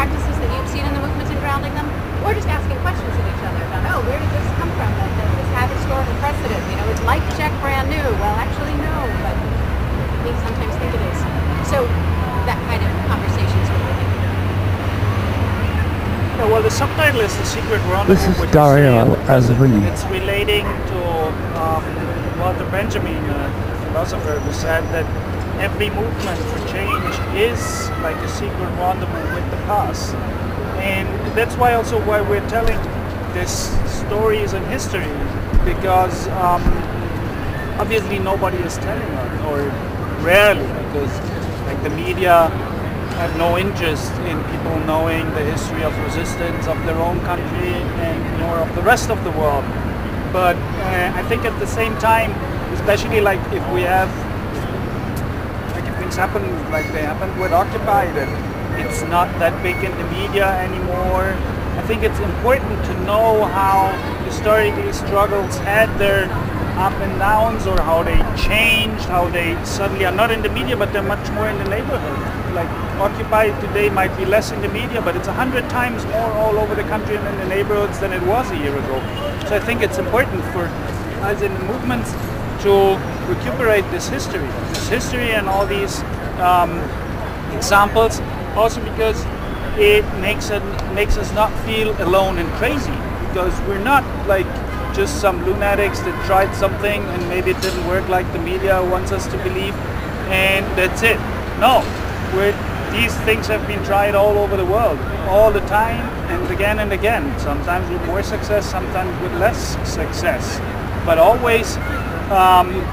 practices that you've seen in the movements and grounding them, or just asking questions of each other about, oh, where did this come from? Does this have historical precedent? You know, is light check brand new? Well, actually, no, but we sometimes think it is. So that kind of conversation is what we're thinking. Yeah, well, the subtitle is The Secret Rendezvous. This is Dario, Azzellini. It's relating to Walter Benjamin, a philosopher, who said that every movement for change is like a secret rendezvous with the past. And that's why also why we're telling this stories and history, because obviously nobody is telling us, or rarely, because like the media have no interest in people knowing the history of resistance of their own country and nor of the rest of the world. But I think at the same time, especially like if we have, like if things happen like they happened with Occupy, that it's not that big in the media anymore. I think it's important to know how historically struggles had their up and downs, or how they changed, how they suddenly are not in the media, but they're much more in the neighborhood. Like Occupy today might be less in the media, but it's 100 times more all over the country and in the neighborhoods than it was a year ago. So I think it's important for us in the movements to recuperate this history and all these examples, also because it makes us not feel alone and crazy, because we're not like just some lunatics that tried something and maybe it didn't work like the media wants us to believe, and that's it. No, these things have been tried all over the world, all the time and again, sometimes with more success, sometimes with less success, but always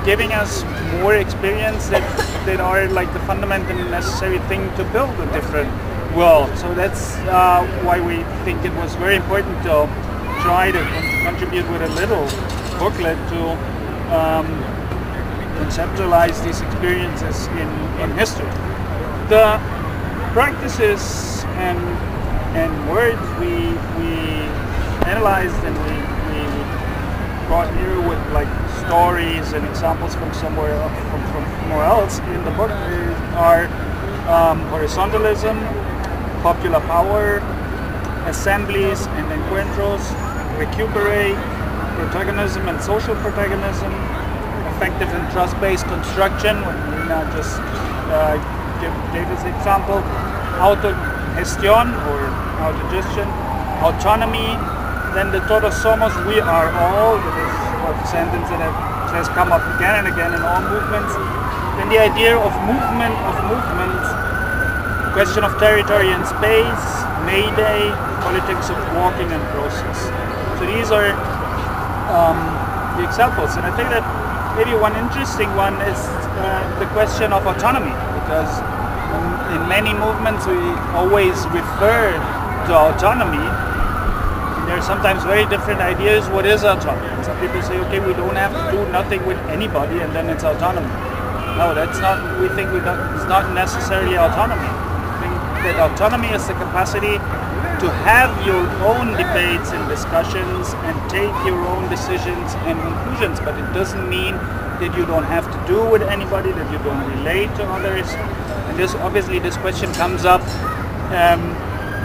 giving us more experience that are like the fundamental and necessary thing to build a different world. So that's why we think it was very important to try to contribute with a little booklet to conceptualize these experiences in history. The practices and words we analyzed and we brought here with like stories and examples from somewhere else in the book are horizontalism, popular power, assemblies and encuentros, recuperate, protagonism and social protagonism, effective and trust-based construction, when Marina just gave this example, autogestión or autogestion, autonomy, then the todos somos, we are all, that is a sentence that has come up again and again in all movements, then the idea of movement question of territory and space, Mayday, politics of walking and process. So these are the examples, and I think that maybe one interesting one is the question of autonomy, because in many movements we always refer to autonomy. There are sometimes very different ideas. What is autonomy? Some people say, okay, we don't have to do nothing with anybody, and then it's autonomy. No, that's not. We think it's not necessarily autonomy. I think that autonomy is the capacity to have your own debates and discussions and take your own decisions and conclusions, but it doesn't mean that you don't have to do with anybody, that you don't relate to others. And this question comes up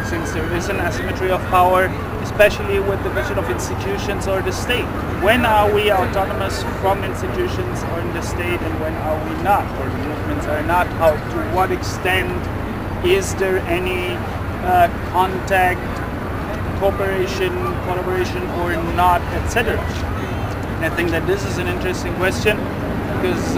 since there is an asymmetry of power, especially with the question of institutions or the state. When are we autonomous from institutions or in the state, and when are we not, or the movements are not? How, to what extent is there any contact, cooperation, collaboration, or not, etc.? And I think that this is an interesting question, because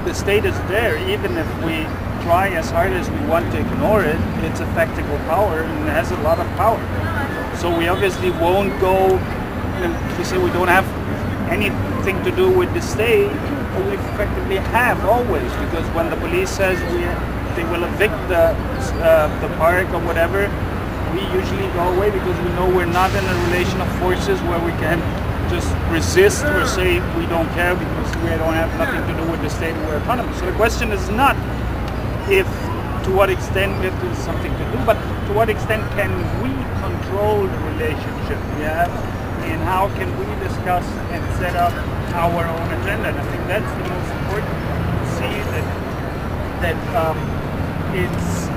the state is there, even if we try as hard as we want to ignore it. It's a factical power, and it has a lot of power. So we obviously won't go, we say we don't have anything to do with the state, but we effectively have always, because when the police says they will evict the park or whatever, we usually go away, because we know we're not in a relation of forces where we can just resist or say we don't care because we don't have nothing to do with the state and we're autonomous. So the question is not if, to what extent we have to do something to do, but to what extent can we control the relationship we have, and how can we discuss and set up our own agenda. And I think that's the most important one, to see that it's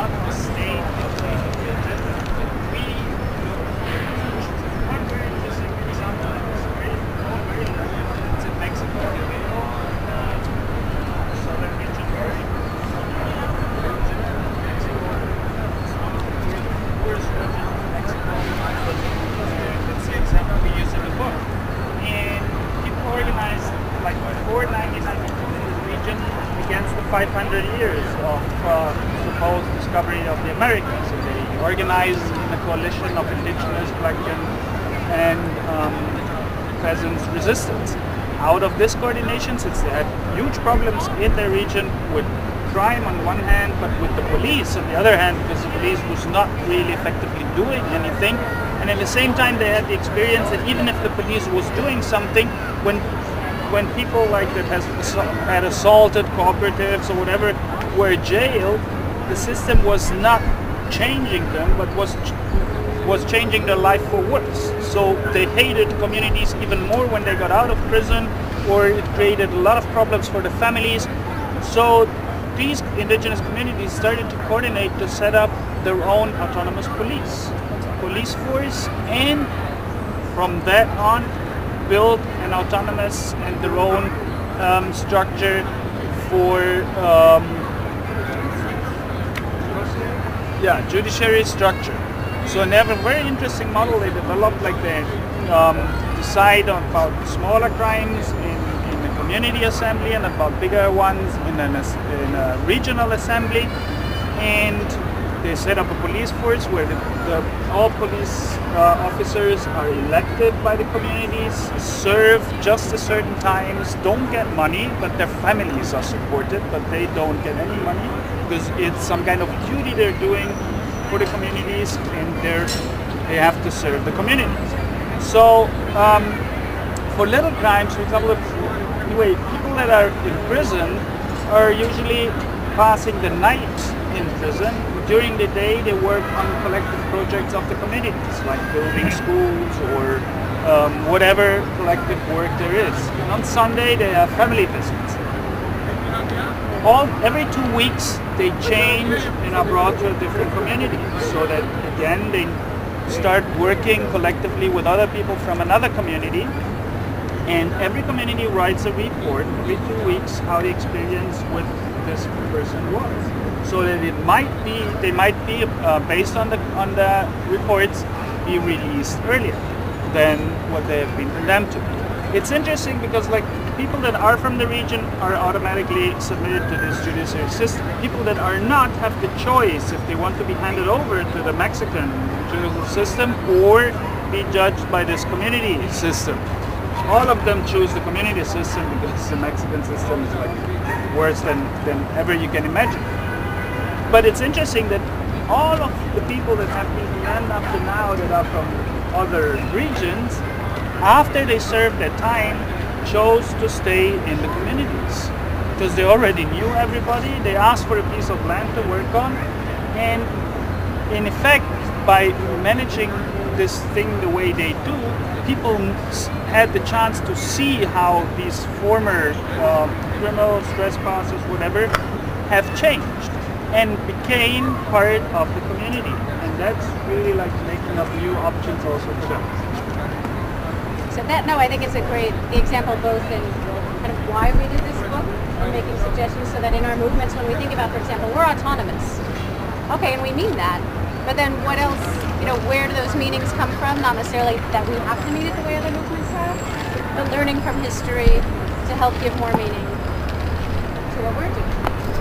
not the state taking the agenda. We one very interesting example is very it's in Mexico, southern region, very worst region of Mexico. That's the example we use in the book. And people organized like before 1992 in the region against the 500 years of supposed discovery of the Americas. So they organized in a coalition of indigenous, black and peasants resistance. Out of this coordination, since they had huge problems in their region with crime on one hand, but with the police on the other hand, because the police was not really effectively doing anything. And at the same time, they had the experience that even if the police was doing something, when people like that had assaulted cooperatives or whatever were jailed, the system was not changing them, but was changing their life for worse. So they hated communities even more when they got out of prison, or it created a lot of problems for the families. So these indigenous communities started to coordinate to set up their own autonomous police force, and from that on build an autonomous and their own structure for judiciary structure. So they have a very interesting model they developed, like they decide about smaller crimes in the community assembly and about bigger ones in a regional assembly, and they set up a police force where all police officers are elected by the communities, serve just a certain times, don't get money, but their families are supported, but they don't get any money because it's some kind of duty they're doing for the communities, and they have to serve the communities. So for little crimes, for example, people that are in prison are usually passing the night in prison. During the day, they work on collective projects of the communities, like building schools or whatever collective work there is. And on Sunday, they have family visits. Every 2 weeks, they change and are brought to a different community, so that again they start working collectively with other people from another community. And every community writes a report every 2 weeks how the experience with this person was. So that they might be based on the reports, be released earlier than what they have been condemned to. It's interesting because like people that are from the region are automatically submitted to this judiciary system. People that are not have the choice if they want to be handed over to the Mexican judicial system or be judged by this community system. All of them choose the community system because the Mexican system is like worse than ever you can imagine. But it's interesting that all of the people that have been condemned up to now that are from other regions, after they served their time, chose to stay in the communities because they already knew everybody. They asked for a piece of land to work on, and in effect, by managing this thing the way they do, people had the chance to see how these former criminals, trespassers, whatever, have changed and became part of the community, and that's really like making up new options also for them. So I think it's a great example both in kind of why we did this book and making suggestions so that in our movements, when we think about, for example, we're autonomous. Okay, and we mean that, but then what else, where do those meanings come from? Not necessarily that we have to mean it the way other movements have, but learning from history to help give more meaning to what we're doing.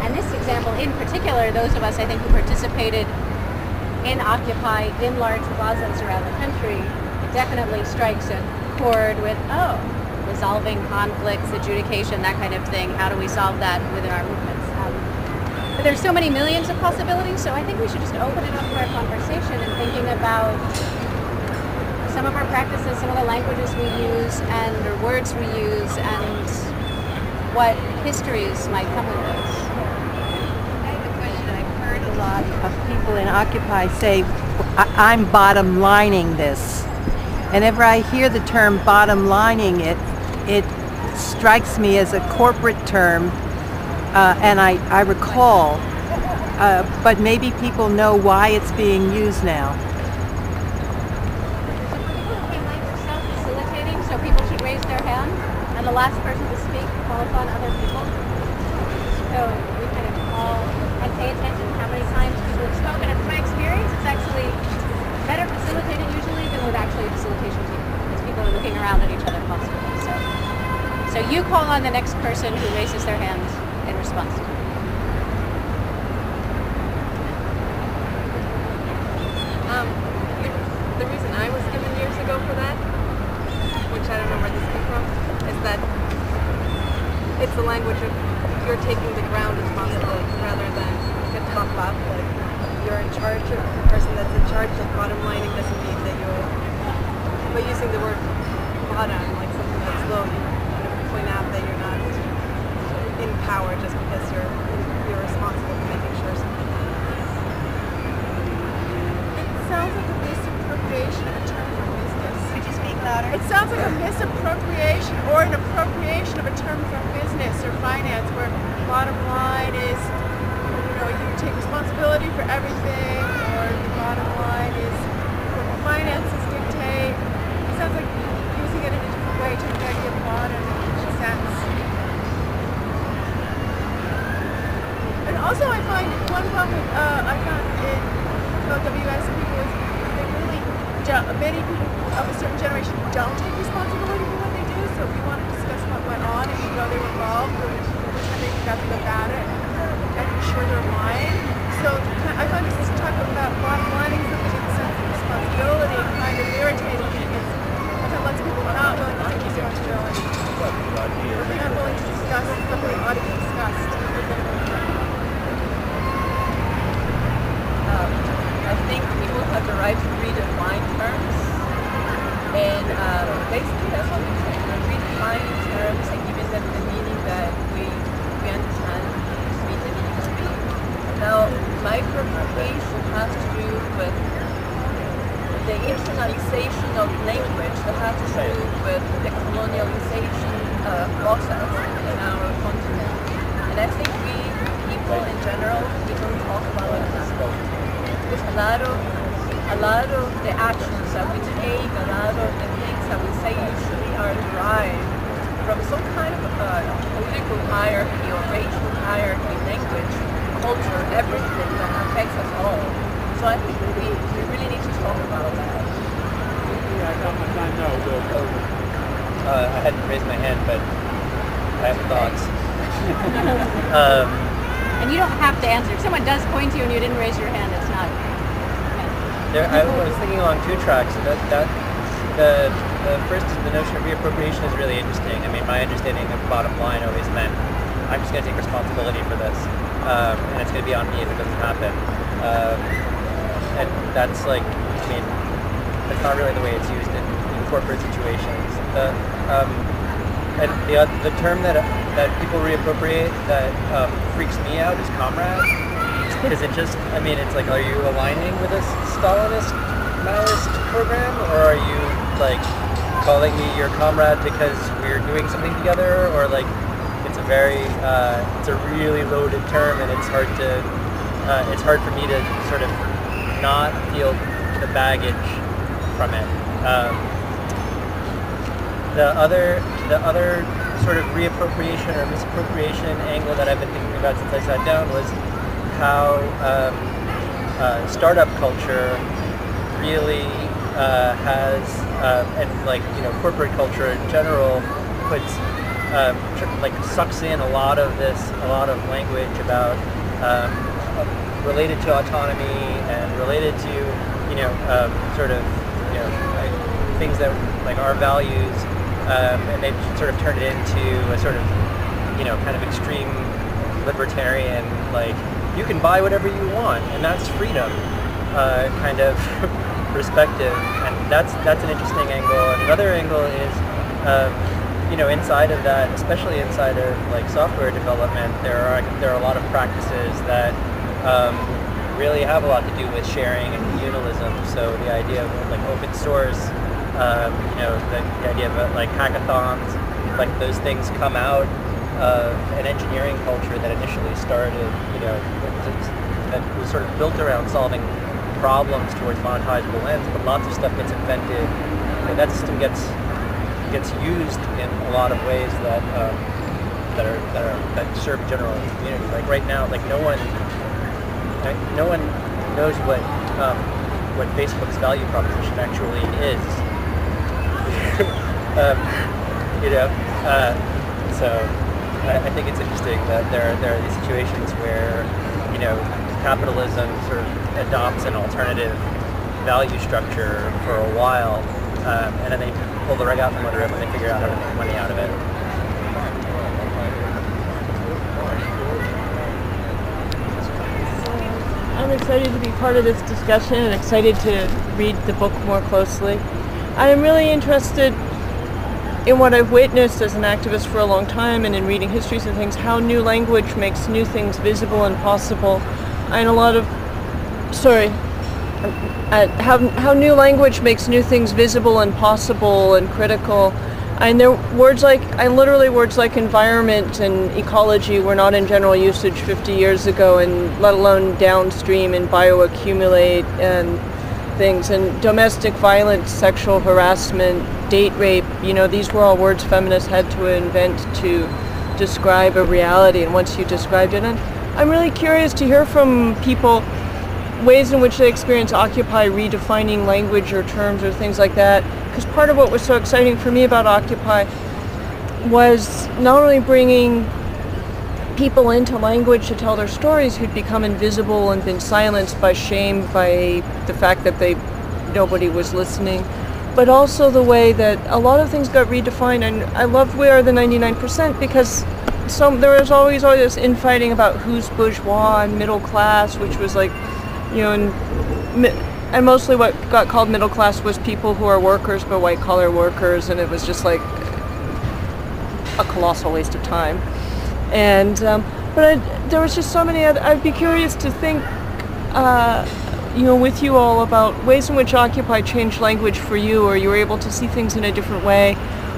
And this example in particular, those of us I think who participated in Occupy in large plazas around the country, it definitely strikes a chord with, resolving conflicts, adjudication, that kind of thing. How do we solve that within our movements? But there's so many millions of possibilities, so I think we should just open it up for our conversation and thinking about some of our practices, some of the languages we use and or words we use, and what histories might come with those. I have a question. I've heard a lot of people in Occupy say, I'm bottom lining this. And whenever I hear the term bottom lining, it strikes me as a corporate term. And I recall but maybe people know why it's being used now. Self-facilitating, so people should raise their hand, and the last person to speak call upon other people. So we kind of all and pay attention to how many times people have spoken. And from my experience, it's actually better facilitated usually than with actually a facilitation team, because people are looking around at each other constantly. So you call on the next person who raises their hand in response. The reason I was given years ago for that, which I don't know where this came from, is that it's the language of you're taking the ground responsibility rather than get top up. Like you're in charge of the person that's in charge. Like bottom lining doesn't mean that you're, by using the word bottom, like something that's low, you kind of point out that you're not in power just because you're responsible for making sure something happens. It sounds like a misappropriation of a term for business. Could you speak louder? It sounds like a misappropriation or an appropriation of a term from business or finance, where bottom line is, you take responsibility for everything, or the bottom line is what finances dictate. It sounds like using it in a different way to the idea of bottom in a sense. And also I find one problem I found in WS people is they really many people of a certain generation don't take responsibility for what they do, so if you want to discuss what went on and you know they were involved, or pretending nothing about it, making sure they're lying. So I find this talk about bottom lining something in the sense of responsibility kind of irritating because it lets people not willing to take responsibility, or being unwilling to discuss something that ought to be discussed. I think people have the right to redefine terms, and basically that's what we're saying. We're redefining terms and giving them the meaning that we understand to be the meaning to be. Now, microappropriation has to do with the internalization of language that has to do with the colonialization process in our continent. And I think we, people in general, we don't talk about it enough. Because a lot of the actions that we take, a lot of the things that we say usually are derived from some kind of political hierarchy or racial hierarchy, language, culture, everything that affects us all. So I think we really need to talk about that. Yeah, I got my time now. I hadn't raised my hand, but I have thoughts. And you don't have to answer. If someone does point to you and you didn't raise your hand, it's not. I was thinking along two tracks. The first is the notion of reappropriation is really interesting. I mean, my understanding of bottom line always meant I'm just going to take responsibility for this, and it's going to be on me if it doesn't happen. And that's like, I mean, that's not really the way it's used in corporate situations. And the term that people reappropriate that freaks me out is comrade. Because it just, I mean, it's like, are you aligning with a Stalinist, Maoist program? Or are you, like, calling me your comrade because we're doing something together? Or, like, it's a really loaded term, and it's hard for me to sort of not feel the baggage from it. The other sort of reappropriation or misappropriation angle that I've been thinking about since I sat down was how startup culture really has, and like corporate culture in general, puts sucks in a lot of language about related to autonomy and related to things that like our values, and they've sort of turned it into a sort of kind of extreme libertarian, like you can buy whatever you want and that's freedom kind of perspective, and that's an interesting angle. And another angle is inside of that, especially inside of like software development, there are a lot of practices that really have a lot to do with sharing and communalism. So the idea of like open source, the idea of like hackathons, like those things come out of an engineering culture that initially started, that was sort of built around solving problems towards monetizable ends, but lots of stuff gets invented, and that system gets used in a lot of ways that that serve general community. Like right now, like no one knows what Facebook's value proposition actually is. So I think it's interesting that there are these situations where capitalism sort of adopts an alternative value structure for a while, and then they pull the rug out from under it when they figure out how to make money out of it. I'm excited to be part of this discussion and excited to read the book more closely. I'm really interested in what I've witnessed as an activist for a long time and in reading histories and things, how new language makes new things visible and possible. And how new language makes new things visible and possible and critical. And words like environment and ecology were not in general usage 50 years ago, and let alone downstream and bioaccumulate and things. And domestic violence, sexual harassment, date rape, these were all words feminists had to invent to describe a reality. And once you described it, and I'm really curious to hear from people ways in which they experience Occupy redefining language or terms or things like that. Because part of what was so exciting for me about Occupy was not only bringing people into language to tell their stories who'd become invisible and been silenced by shame, by the fact that nobody was listening, but also the way that a lot of things got redefined. And I loved We Are the 99% because there was always this infighting about who's bourgeois and middle class, which was like, and mostly what got called middle class was people who are workers, but white collar workers, and it was just like a colossal waste of time. And there was just so many I'd be curious to think with you all about ways in which Occupy changed language for you, or you were able to see things in a different way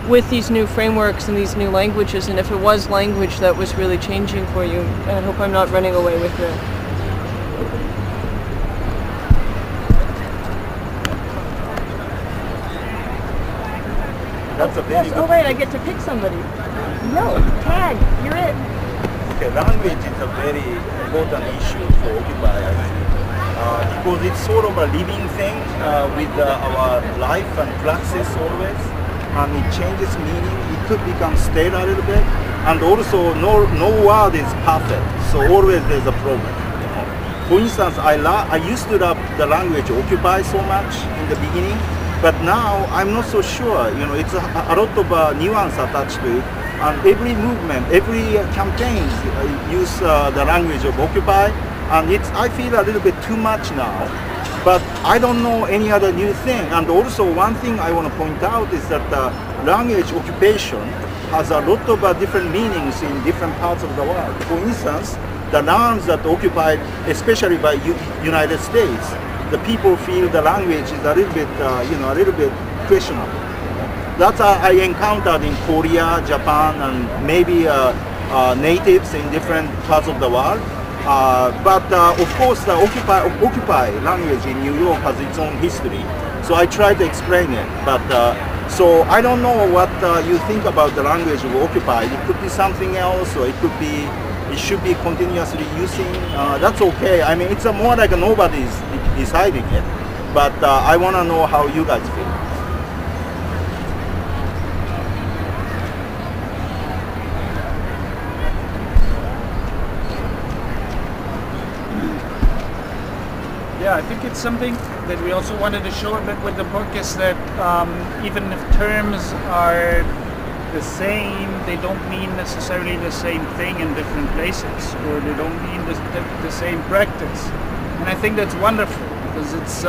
with these new frameworks and these new languages, and if it was language that was really changing for you. I hope I'm not running away with it. That's a very good. Oh wait, I get to pick somebody. No, tag, you're it. Okay, language is a very important issue for Occupy, I think, because it's sort of a living thing with our life and praxis always, and it changes meaning. It could become stale a little bit, and also no word is perfect, so always there's a problem. For instance, I used to love the language Occupy so much in the beginning, but now I'm not so sure. It's a lot of nuance attached to it, and every movement, every campaign use the language of Occupy, and I feel a little bit too much now. But I don't know any other new thing. And also one thing I want to point out is that language occupation has a lot of different meanings in different parts of the world. For instance, the lands that occupied, especially by United States, the people feel the language is a little bit questionable. That's I encountered in Korea, Japan, and maybe natives in different parts of the world. But of course, the Occupy language in New York has its own history. So I try to explain it. But so I don't know what you think about the language of Occupy. It could be something else, or it should be continuously using. That's okay. I mean, it's more like nobody's deciding it. But I want to know how you guys feel. Yeah, I think it's something that we also wanted to show a bit with the book is that even if terms are the same, they don't mean necessarily the same thing in different places, or they don't mean the same practice. And I think that's wonderful, because it's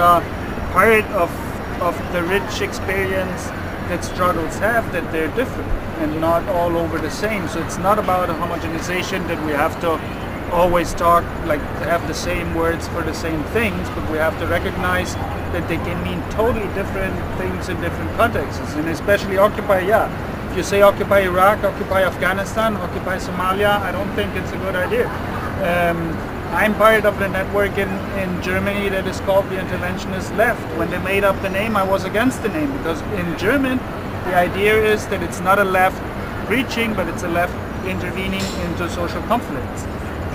part of the rich experience that struggles have, that they're different and not all over the same. So it's not about a homogenization that we have to always talk like to have the same words for the same things, but we have to recognize that they can mean totally different things in different contexts. And especially Occupy, yeah. If you say Occupy Iraq, Occupy Afghanistan, Occupy Somalia, I don't think it's a good idea. I'm part of the network in Germany that is called the Interventionist Left. When they made up the name, I was against the name because in German, the idea is that it's not a left preaching, but it's a left intervening into social conflicts.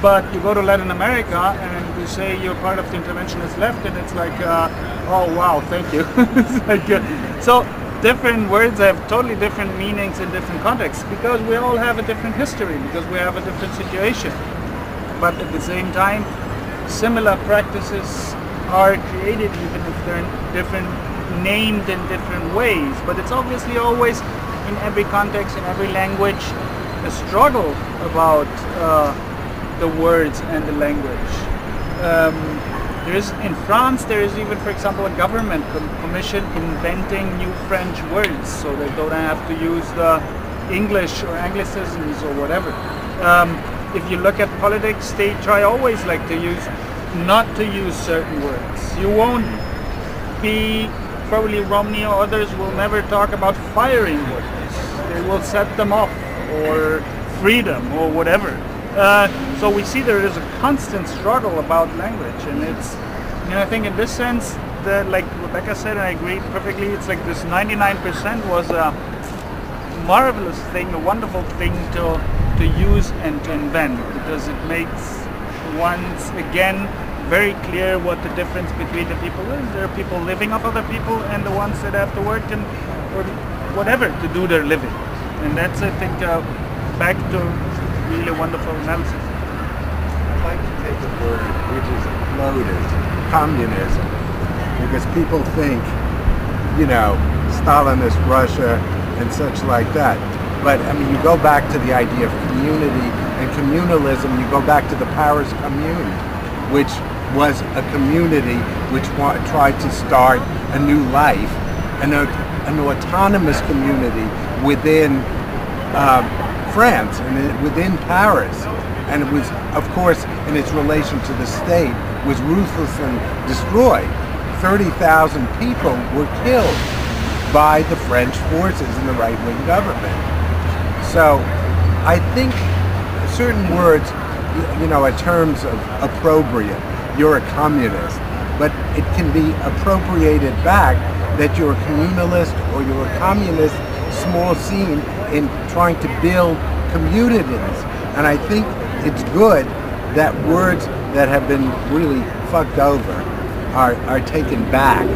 But you go to Latin America and you say you're part of the Interventionist Left, and it's like, oh wow, thank you. It's like, so different words have totally different meanings in different contexts because we all have a different history, because we have a different situation. But at the same time, similar practices are created even if they're different, named in different ways. But it's obviously always in every context, in every language, a struggle about the words and the language. In France, there is even, for example, a government commission inventing new French words, so they don't have to use the English or Anglicisms or whatever. If you look at politics, they try always like to not to use certain words. You won't be, probably Romney or others will never talk about firing workers. They will set them off, or freedom, or whatever. So we see there is a constant struggle about language, and it's, I think in this sense, like Rebecca said, and I agree perfectly, it's like this 99% was a marvelous thing, a wonderful thing to use and to invent, because it makes once again very clear what the difference between the people is. There are people living off other people and the ones that have to work and or whatever to do their living. And that's, I think, back to really wonderful analysis. I'd like to take a word which is loaded, communism, because people think, Stalinist Russia and such like that. But I mean, you go back to the idea of community and communalism, you go back to the Paris Commune, which was a community which tried to start a new life, an autonomous community within France and within Paris. And it was, of course, in its relation to the state, was ruthlessly destroyed. 30,000 people were killed by the French forces and the right-wing government. So I think certain words, in terms of appropriate, you're a communist, but it can be appropriated back that you're a communalist or you're a communist, small scene in trying to build communities. And I think it's good that words that have been really fucked over are taken back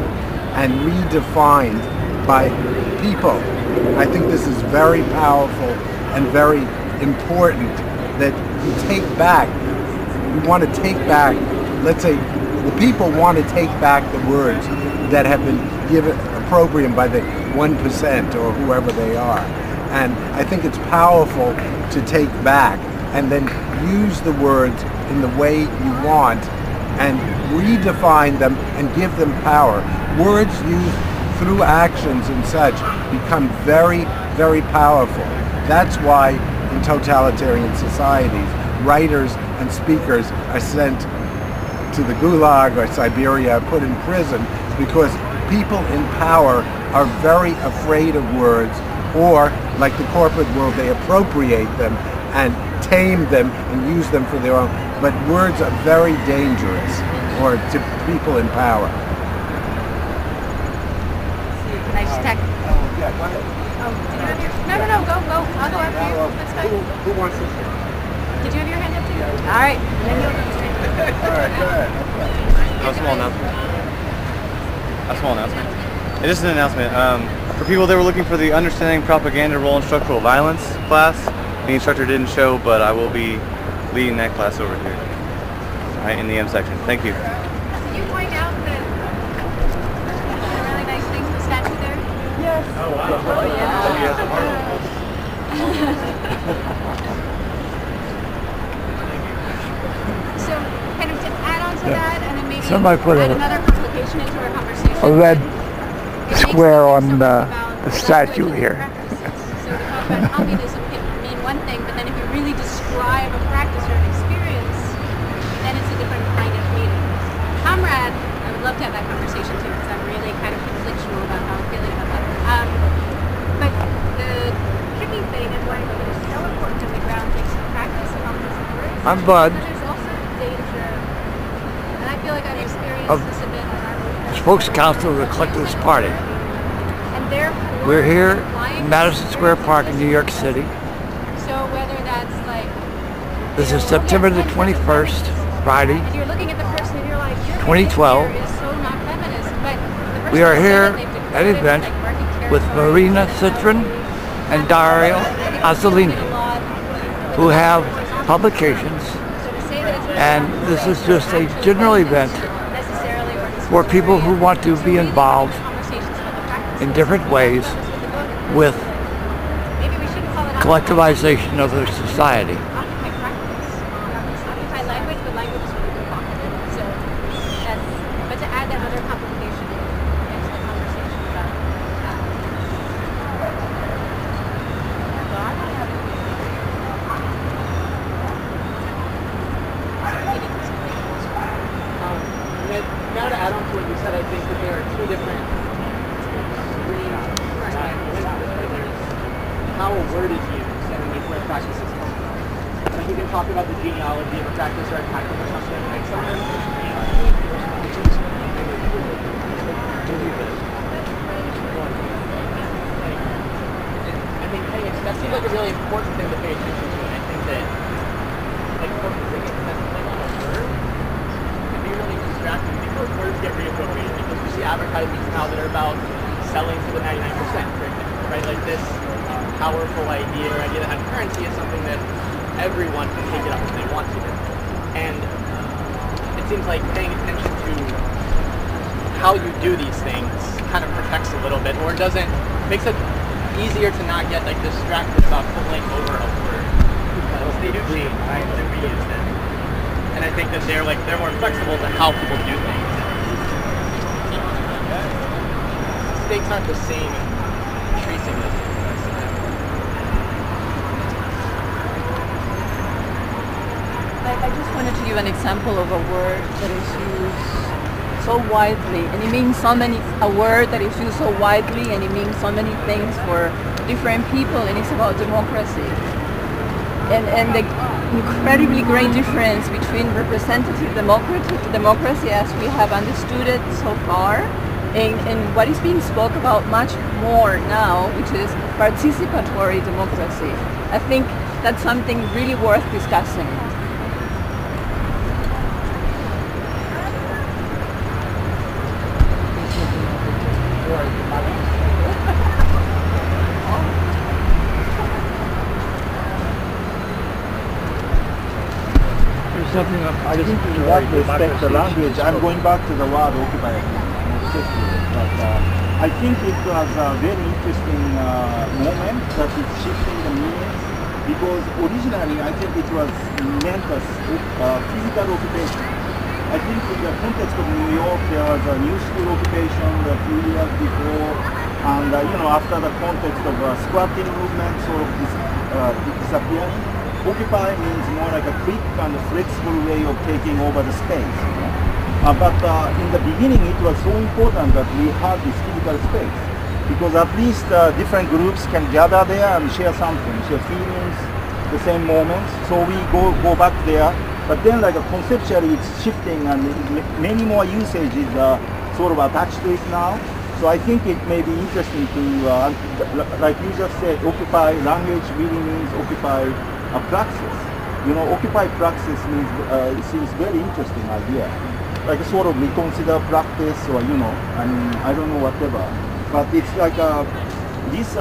and redefined by people. I think this is very powerful and very important that you take back, you want to take back, let's say the people want to take back the words that have been given appropriate by the 1% or whoever they are. And I think it's powerful to take back and then use the words in the way you want and redefine them and give them power. Words used through actions and such become very, very powerful. That's why in totalitarian societies, writers and speakers are sent to the Gulag or Siberia, put in prison, because people in power are very afraid of words, or like the corporate world, they appropriate them and tame them and use them for their own. But words are very dangerous, or to people in power. Can I just tack? Yeah, go ahead. No, go. I'll go after you. That's fine. Who wants to share? Did you have your hand up too? All right. And then you'll go straight. All right, go ahead. A small announcement. It is an announcement. For people that were looking for the Understanding Propaganda Role in Structural Violence class, the instructor didn't show, but I will be leading that class over here, right in the M section. Thank you. Can you point out the really nice things, the statue there? Yes. Oh, wow. Oh, yeah. So, kind of to add on to that, and then maybe Somebody put add a- another complication into our conversation. A red It makes square sense on to the talk about statue language here. and practices. So to talk about communism can mean one thing, but then if you really describe a practice or an experience, then it's a different kind of meaning. Comrade, I would love to have that conversation too, because I'm really kind of conflictual about how I'm feeling about that. But the tricky thing and why it is so important to the ground takes practice among these words. I'm Bud. There's also like I've experienced of this a bit on our Spokes Council of the Collectivist Party. and therefore We're here implying in Madison Square Park in New York City. So whether that's like This is September the 21st, Friday. and you're looking at the person and you're like, your 2012. behavior is so not feminist, but the person We are who said here that they've at declared an it's event like marking with territory, Marina it's Sitrin like, and Dario Azzellini, a lot, who have publications, so to say that it's and this is just a general event necessarily for people who want to be involved conversations about the practice in different ways with maybe we shouldn't call it collectivization of their society. occupy practice. Occupy language, but language is really provocative. So that's, but to add that other complication into the conversation about Now to add on to what you said, I think that there are two different streams. There's how a word is used and like where practices come from. Like you can talk about the genealogy of a practice or a tactic or something. Like sometimes I think that seems like a really important thing to pay attention to, and I think that like focusing intensely on a word can be really distracting because words get reappropriated because we see advertisements now that are about selling to the 99%, for example, right? Like this powerful idea or idea that has currency is something that everyone can take it up if they want to. And it seems like paying attention to how you do these things kind of protects a little bit, or doesn't, makes it easier to not get like distracted about pulling over a word because they do change, right? They're reused it. And I think that they're more flexible to how people do things. Stakes aren't the same in tracing this. I just wanted to give an example of a word that is used so widely, and it means so many, a word that is used so widely and it means so many things for different people, and it's about democracy. And the incredibly great difference between representative democracy as we have understood it so far and what is being spoke about much more now, which is participatory democracy. I think that's something really worth discussing. I think in that respect, the language, I'm going back to the word occupy, but I think it was a very interesting moment that is shifting the meaning, because originally I think it was meant as physical occupation. I think in the context of New York, there was a new school occupation a few years before, and after the context of squatting movement sort of disappearing. Occupy means more like a quick and flexible way of taking over the space. But in the beginning, it was so important that we had this physical space, because at least different groups can gather there and share something, share feelings, the same moments. So we go back there. But then, conceptually, it's shifting, and many more usages are sort of attached to it now. So I think it may be interesting to, like you just said, occupy language really means occupy a praxis. Occupy praxis means seems very interesting idea. Like sort of reconsider practice, or I don't know, whatever. But it's like this.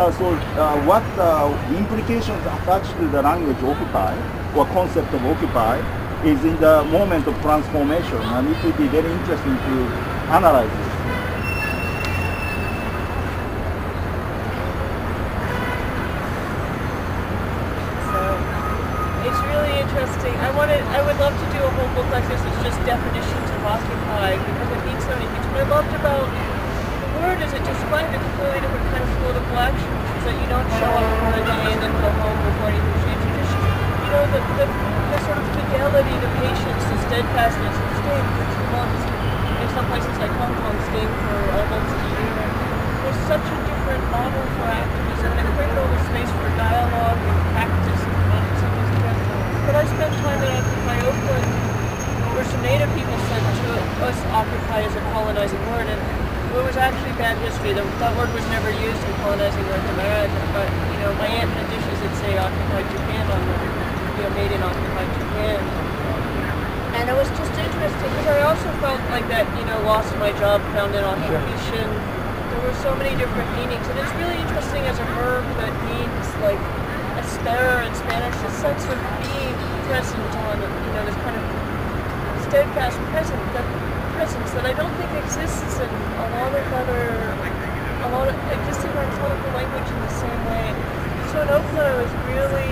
What the implications attached to the language occupy or concept of occupy is in the moment of transformation, and it would be very interesting to analyze this. Interesting. I would love to do a whole book like this. It's just definitions of occupy because it means so many things. What I loved about the word is it described a completely different kind of political action, which is that you don't show up for a day and then go home before anything changes. It's just, the sort of fidelity, the patience, the steadfastness of staying for 2 months. In some places like Hong Kong, staying for almost a year. There's such a different model for activism, and it created all the space for dialogue and practice and fun. But I spent time at Occupy Oakland, where some Native people said to us, occupy is a colonizing word, and it was actually bad history. That word was never used in colonizing North America, but my aunt had dishes that say occupied Japan on them, made in occupied Japan. And it was just interesting because I also felt like that, lost my job, found in occupation. There were so many different meanings, and it's really interesting as a verb that means like espera in Spanish, this sense of being present on, this kind of steadfast presence that I don't think exists in a lot of existing archetypal language in the same way. So in Oakland I was really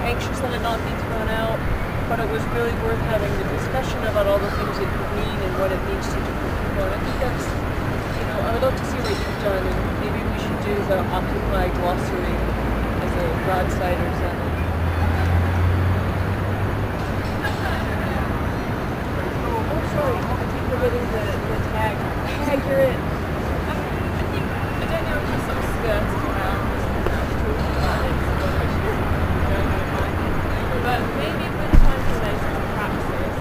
anxious that it not be thrown out, but it was really worth having the discussion about all the things it could mean and what it means to different people. And I think that's, I would love to see what you've done, and maybe we should do the Occupy glossary as a broadside or something. Oh, sorry, I keep forgetting the tag. Tag, you're it. I don't know if you sort of skirted around but maybe if we're trying to relate to praxis,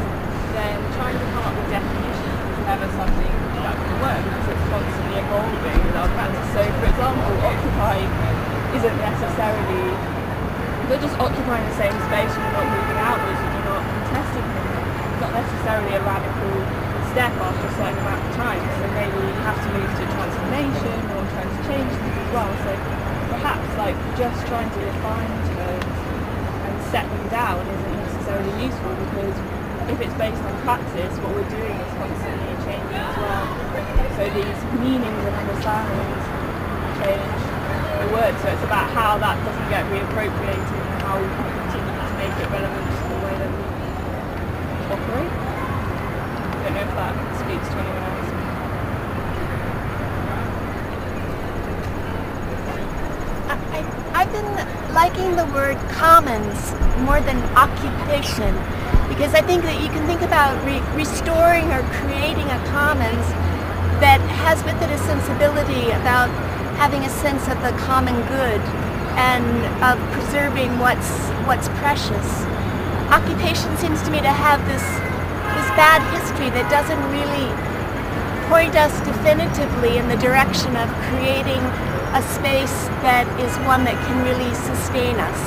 then trying to come up with definitions is never something that can work because it's constantly evolving with our practice. So for example, occupy isn't necessarily, you're just occupying the same space and you're not moving outwards and you're not contesting things. It's not necessarily a radical step after a certain amount of time. So maybe you have to move to transformation or trying to change things as well. So perhaps just trying to define terms set them down isn't necessarily useful, because if it's based on praxis, what we're doing is constantly changing as well. So these meanings and understandings change the word. So it's about how that doesn't get reappropriated and how we can continue to make it relevant to the way that we operate. I don't know if that speaks to anyone else. I've been liking the word commons more than occupation, because I think that you can think about restoring or creating a commons that has with it a sensibility about having a sense of the common good and of preserving what's precious. Occupation seems to me to have this bad history that doesn't really point us definitively in the direction of creating a space that is one that can really sustain us.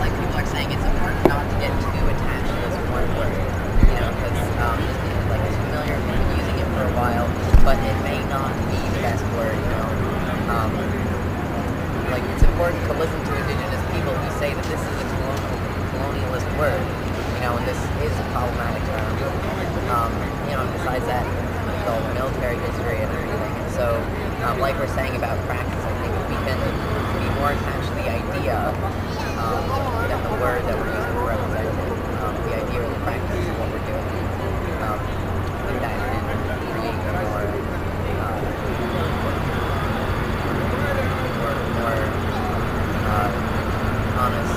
Like people are saying, it's important not to get too attached to this one word, because it's familiar, you've been using it for a while, but it may not be the best word, it's important to listen to indigenous people who say that this is a colonialist word, and this is a problematic term. Besides that, it's all military history and everything. And so, like we're saying about practice, I think we can be more attached to the idea than the word that we're using to represent it. The idea of the practice of what we're doing. That can create more honest.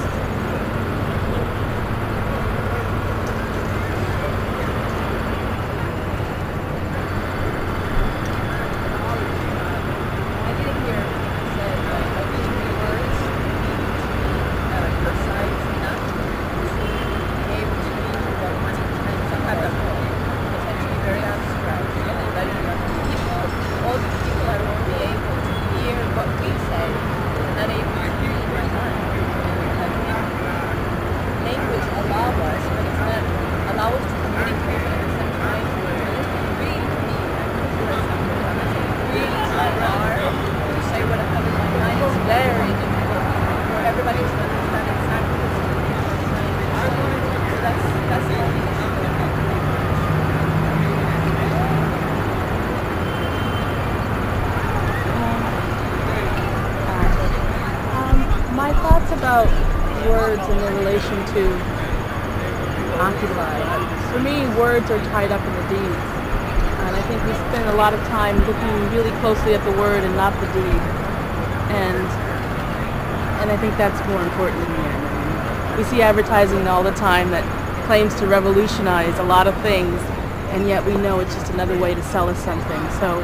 My thoughts about words and their relation to occupy. For me, words are tied up in the deeds. And I think we spend a lot of time looking really closely at the word and not the deed. And I think that's more important in the end. We see advertising all the time that claims to revolutionize a lot of things, and yet we know it's just another way to sell us something. So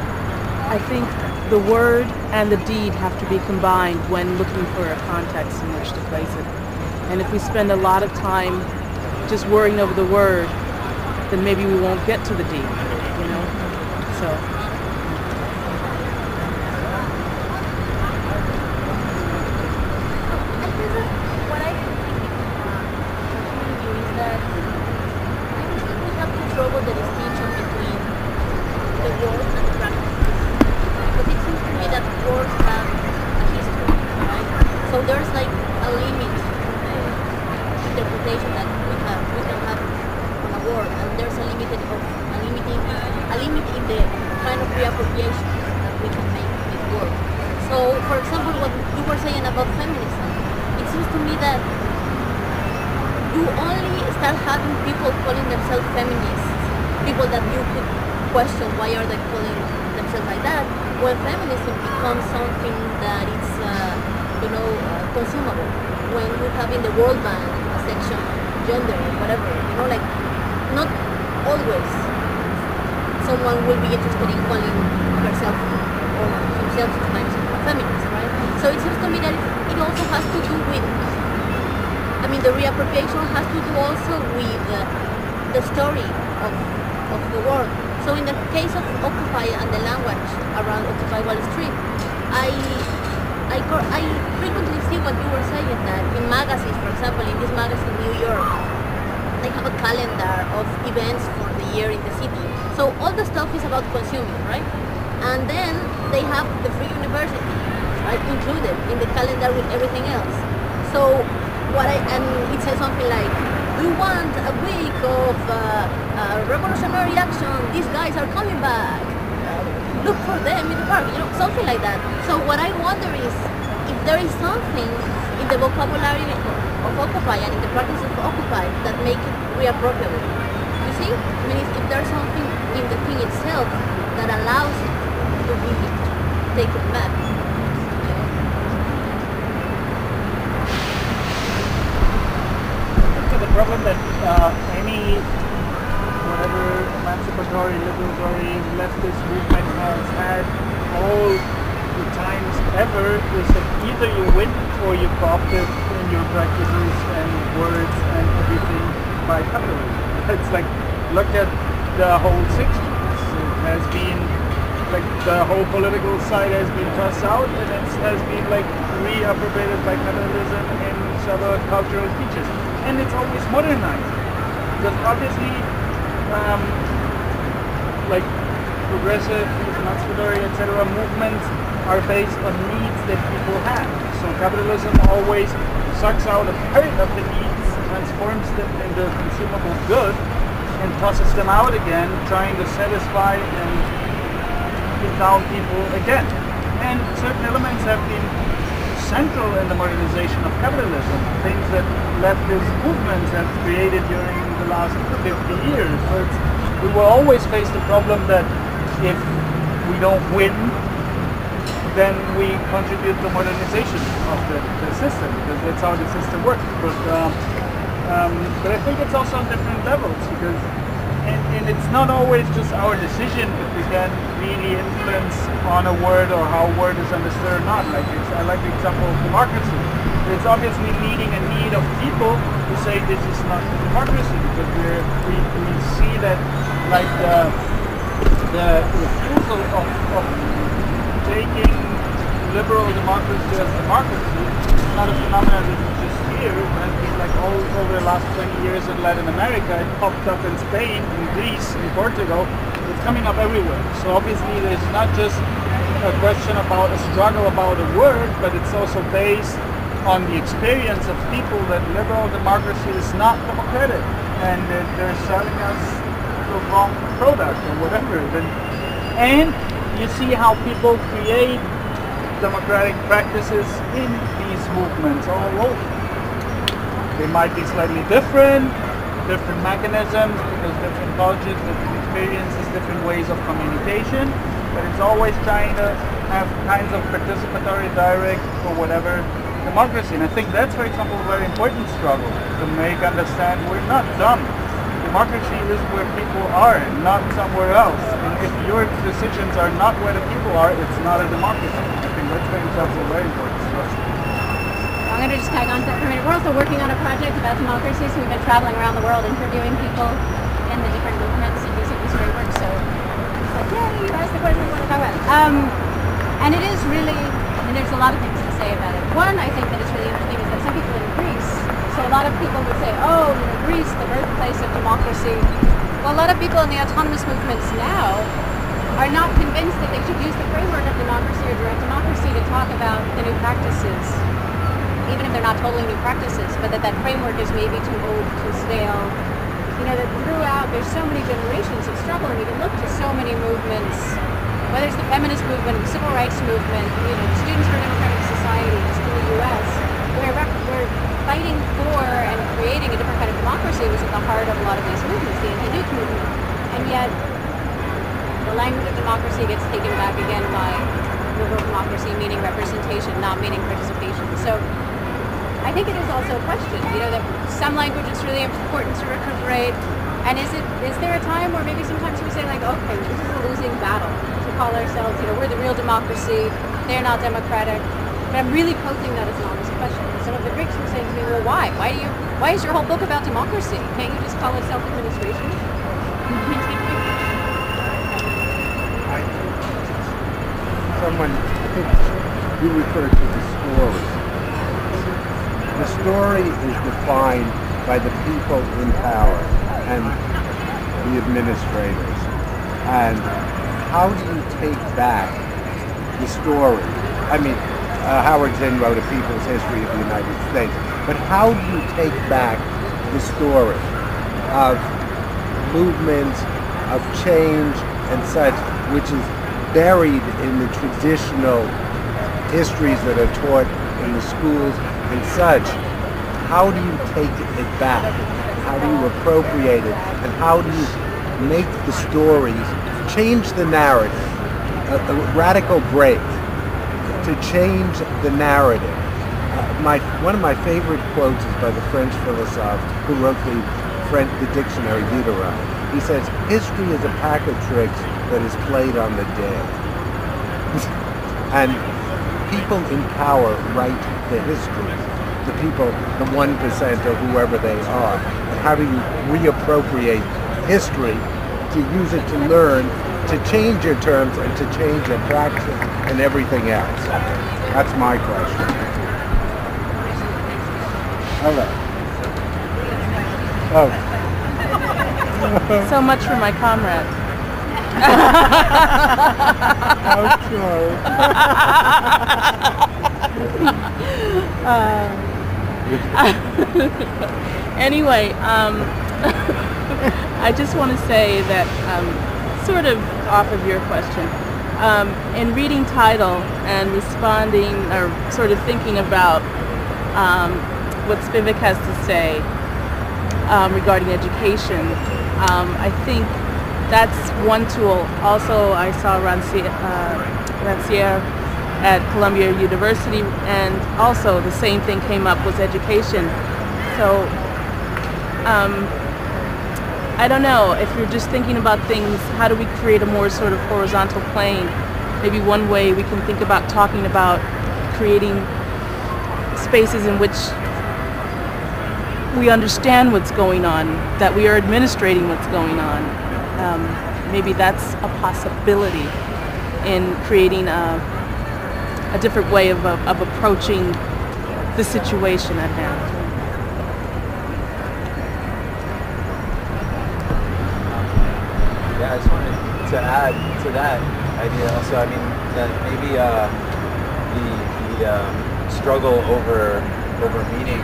I think the word and the deed have to be combined when looking for a context in which to place it. And if we spend a lot of time just worrying over the word, then maybe we won't get to the deed, you know? So. What I think is that I think we have to struggle the distinction between the words and the practice. Because it seems to me that words have a history, right? So there's like a limit interpretation that we can have on a word, and there's a limit in the kind of reappropriation that we can make with words. So, for example, what you were saying about feminism, it seems to me that you only start having people calling themselves feminists, people that you could question why are they calling themselves like that, when feminism becomes something that is, consumable. When we have in the World Bank a section, gender, whatever, like not always someone will be interested in calling herself or himself sometimes a feminist, right? So it seems to me that it also has to do with, the reappropriation has to do also with the story of the world. So in the case of Occupy and the language around Occupy Wall Street, I frequently see what you were saying, that in magazines, for example, in this magazine New York, they have a calendar of events for the year in the city. So all the stuff is about consuming, right? And then they have the Free University, right, included in the calendar with everything else. So and it says something like, we want a week of revolutionary action, these guys are coming back, look for them in the park, something like that. So what I wonder is if there is something in the vocabulary of Occupy and in the practice of Occupy that make it reappropriate. You see? If there's something in the thing itself that allows it to be taken back. The problem that any whatever emancipatory, liberatory, leftist movement has had all the times ever is that either you win or you co-opt it in your practices and words and everything by capitalism. It's like, look at the whole 60s. It has been like the whole political side has been tossed out and it has been like reappropriated by capitalism in several cultural features. And it's always modernized. Because obviously, like progressive, emancipatory, etc. movements are based on needs that people have. So capitalism always sucks out a part of the needs, transforms them into a consumable good, and tosses them out again, trying to satisfy and keep down people again. And certain elements have been central in the modernization of capitalism, things that leftist movements have created during the last 50 years. So we will always face the problem that if we don't win, then we contribute to modernization of the system, because that's how the system works. But I think it's also on different levels, because and it's not always just our decision if we can really influence on a word or how a word is understood or not. I like the example of democracy. It's obviously meeting a need of people to say this is not democracy, because we see that like the refusal of taking liberal democracy as democracy is not a phenomenon that is just here. It has been like all over the last 20 years in Latin America. It popped up in Spain, in Greece, in Portugal. It's coming up everywhere. So obviously there's not just a question about a struggle about a word, but it's also based on the experience of people that liberal democracy is not democratic and that they're selling us the wrong product or whatever. And you see how people create democratic practices in these movements all over. They might be slightly different mechanisms, because different cultures, different experiences, different ways of communication, but it's always trying to have kinds of participatory, direct, or whatever democracy. And I think that's, for example, a very important struggle to make understand we're not dumb. democracy is where people are, not somewhere else. And if your decisions are not where the people are, it's not a democracy. I think that's a very important stress. I'm going to just tag on to that for a minute. We're also working on a project about democracy, so we've been traveling around the world interviewing people in the different movements and using this framework. So it's like, yay, you asked the question we want to talk about. And it is really, I mean, there's a lot of things to say about it. One, I think that it's really interesting is that some people in Greece, so a lot of people would say, oh, you know, Greece, the birthplace of democracy. Well, a lot of people in the autonomous movements now are not convinced that they should use the framework of democracy or direct democracy to talk about the new practices, even if they're not totally new practices, but that framework is maybe too old, too stale. You know, that throughout, there's so many generations of struggle, and you can look to so many movements, whether it's the feminist movement, the civil rights movement, you know, the Students for Democratic Society, just in the U.S., where fighting for and creating a different kind of democracy was at the heart of a lot of these movements, the anti-nuke movement. And yet, the language of democracy gets taken back again by liberal democracy, meaning representation, not meaning participation. So I think it is also a question, you know, that some language is really important to recuperate. And is there a time where maybe sometimes we say like, okay, this is a losing battle to call ourselves, you know, we're the real democracy, they're not democratic. But I'm really posing that as an honest question. Some of the Greeks were saying to me, well, why? Why is your whole book about democracy? Can't you just call it self-administration? Someone, I think you referred to the story. The story is defined by the people in power and the administrators. And how do you take back the story? I mean, Howard Zinn wrote A People's History of the United States, but how do you take back the story of movements, of change and such, which is buried in the traditional histories that are taught in the schools and such? How do you take it back? How do you appropriate it? And how do you make the stories change the narrative? A radical break to change the narrative. One of my favorite quotes is by the French philosopher who wrote the dictionary Diderot. He says, history is a pack of tricks that is played on the dead. And people in power write the history. The people, the 1% or whoever they are. And how do you reappropriate history to use it to learn, to change your terms and to change your practice and everything else? That's my question. All right. So much for my comrade. Anyway, I just want to say that, sort of off of your question, in reading title and responding or sort of thinking about what Spivak has to say regarding education, I think that's one tool. Also, I saw Rancière at Columbia University, and also the same thing came up was education. So I don't know, if you're just thinking about things, how do we create a more sort of horizontal plane? Maybe one way we can think about talking about creating spaces in which we understand what's going on, that we are administrating what's going on. Maybe that's a possibility in creating a different way of approaching the situation at hand. Yeah, I just wanted to add to that idea also. I mean, that maybe the struggle over meaning,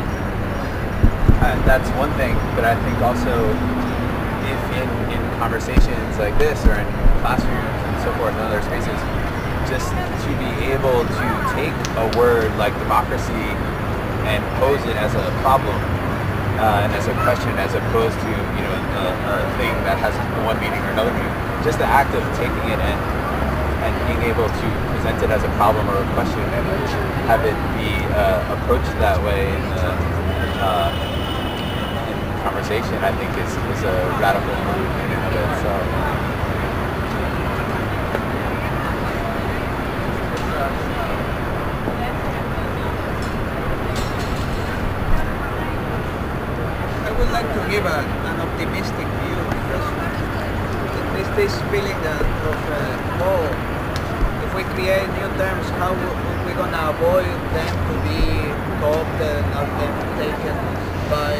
that's one thing, but I think also if in conversations like this or in classrooms and so forth and other spaces, just to be able to take a word like democracy and pose it as a problem and as a question, as opposed to, you know, a thing that has one meaning or another meaning. Just the act of taking it and being able to present it as a problem or a question and have it be approached that way in conversation, I think is a radical move in and of itself. I would like to give an optimistic view because there's this feeling that if we create new terms, how are we going to avoid them to be co-opted or them taken by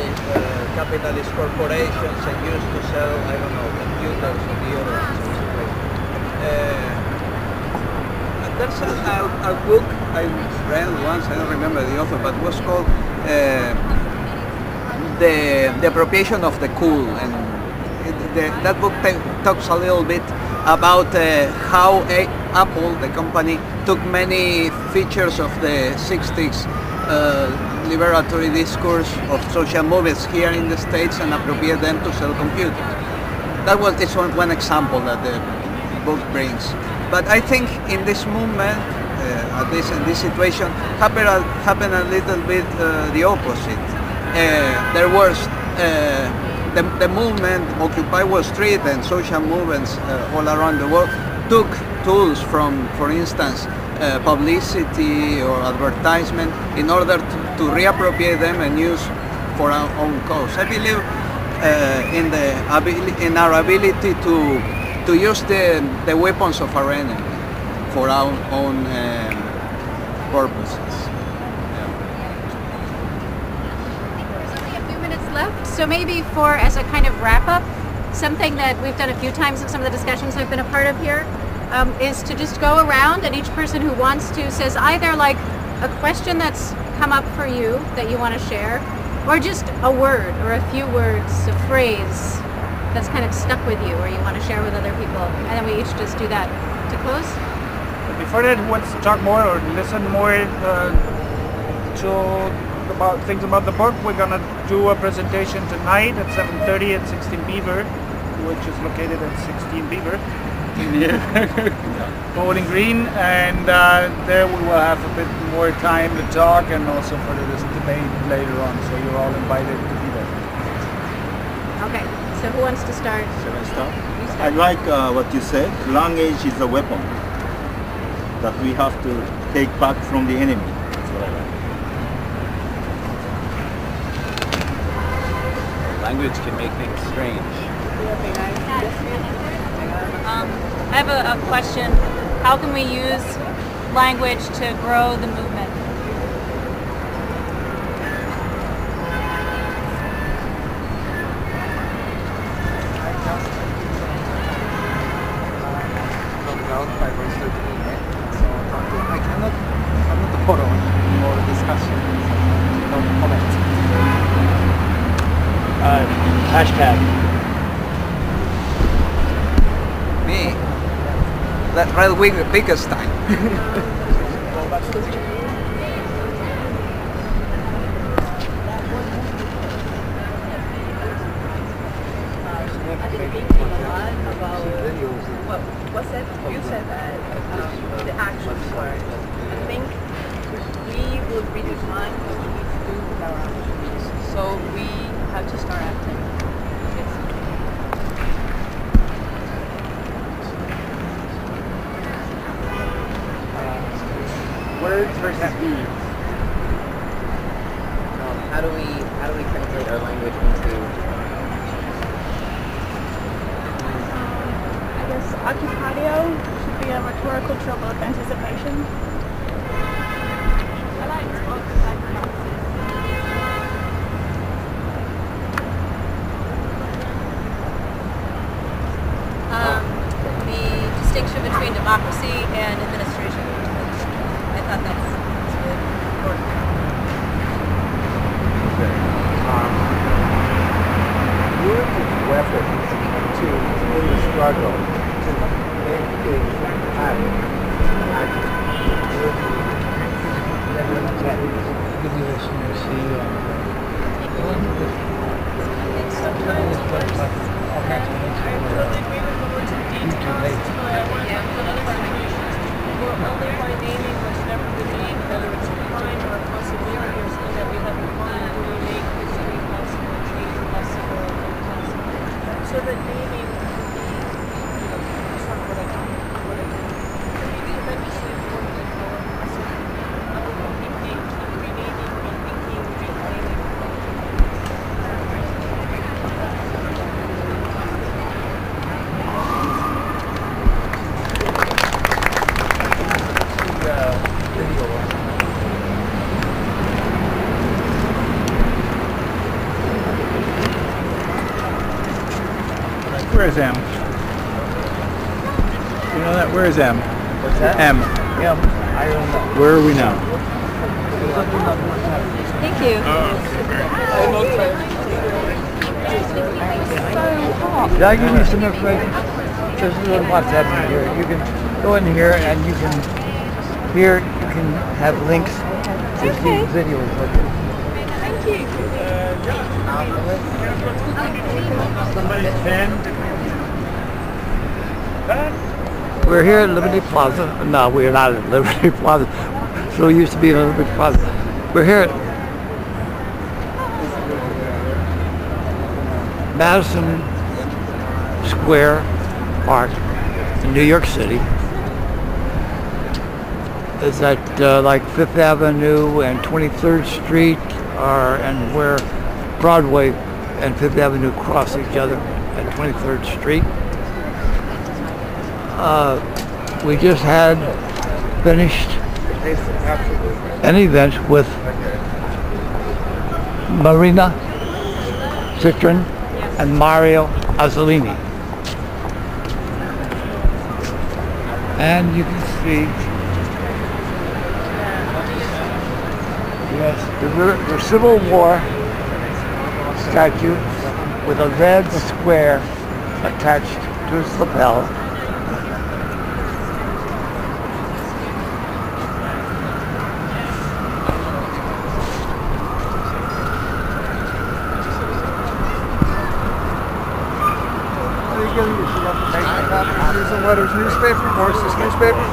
capitalist corporations and used to sell, I don't know, computers or deodorants or something. There's a book I read once, I don't remember the author, but it was called the appropriation of the cool, and that book talks a little bit about how Apple, the company, took many features of the 60s liberatory discourse of social movements here in the States and appropriate them to sell computers. It's one example that the book brings. But I think in this movement, in this situation, happened a little bit the opposite. There was the movement, Occupy Wall Street and social movements all around the world took tools from, for instance, publicity or advertisement in order to reappropriate them and use for our own cause. I believe in our ability to use the weapons of our enemy for our own purposes. Left. So maybe as a kind of wrap up, something that we've done a few times in some of the discussions I've been a part of here is to just go around and each person who wants to says either like a question that's come up for you that you want to share, or just a word or a few words, a phrase that's kind of stuck with you or you want to share with other people, and then we each just do that to close. But before that, who wants to talk more or listen more about things about the book? We're gonna do a presentation tonight at 7:30 at 16 Beaver, which is located at 16 Beaver near Bowling Green, and there we will have a bit more time to talk and also for this debate later on. So you're all invited to be there. Okay. So who wants to start? Shall I start? I like what you said. Language is a weapon that we have to take back from the enemy. That's what I like. Language can make things strange. I have a question. How can we use language to grow the movement? I'm not following more discussions, no comments. Hashtag. Me? That right wing biggest time. What said you said that the actions were. I think we will redefine what we need to do with our actions. So we have to start acting. Words versus deeds. How do we translate our language into? I guess occupatio should be a rhetorical trope of anticipation. I like The distinction between democracy and administration. I thought that's really important. Words as weapons to in the struggle to make things happen. We're only by naming what's never been named, whether it's a crime or a possibility or something that we have in common, do we make this any possible change possible. Where's M? You know that? Where's M? What's that? M. Yeah, I don't know. Where are we now? Thank you. Did I give you some information? There's a little WhatsApp in here. You can go in here and you can have links to see videos like this. Thank you. Somebody's pen. We're here at Liberty Plaza. No, we're not at Liberty Plaza. So we used to be at Liberty Plaza. We're here at Madison Square Park in New York City. It's at like 5th Avenue and 23rd Street and where Broadway and 5th Avenue cross each other at 23rd Street. We just had finished an event with Marina Sitrin and Mario Azzellini. And you can see, yes, the Civil War statue with a red square attached to its lapel. Susan Letters newspaper, Morris's newspaper.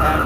And